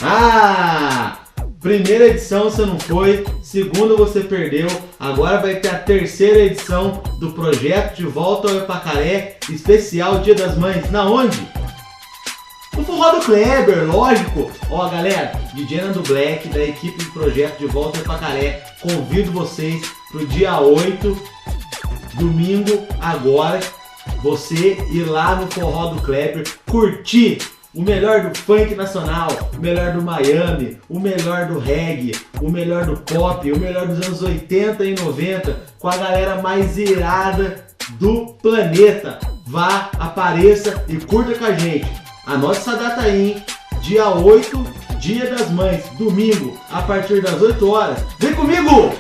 Ah! Primeira edição você não foi, segunda você perdeu, agora vai ter a terceira edição do projeto De Volta ao Epacaré, especial Dia das Mães. Na onde? No Forró do Kleber, lógico. Ó galera, DJ Nando Black, da equipe do projeto De Volta ao Epacaré, convido vocês pro dia 8, domingo agora, você ir lá no Forró do Kleber, curtir o melhor do funk nacional, o melhor do Miami, o melhor do reggae, o melhor do pop, o melhor dos anos 80 e 90, com a galera mais irada do planeta. Vá, apareça e curta com a gente. Anote essa data aí, hein? Dia 8, Dia das Mães, domingo, a partir das 8 horas. Vem comigo!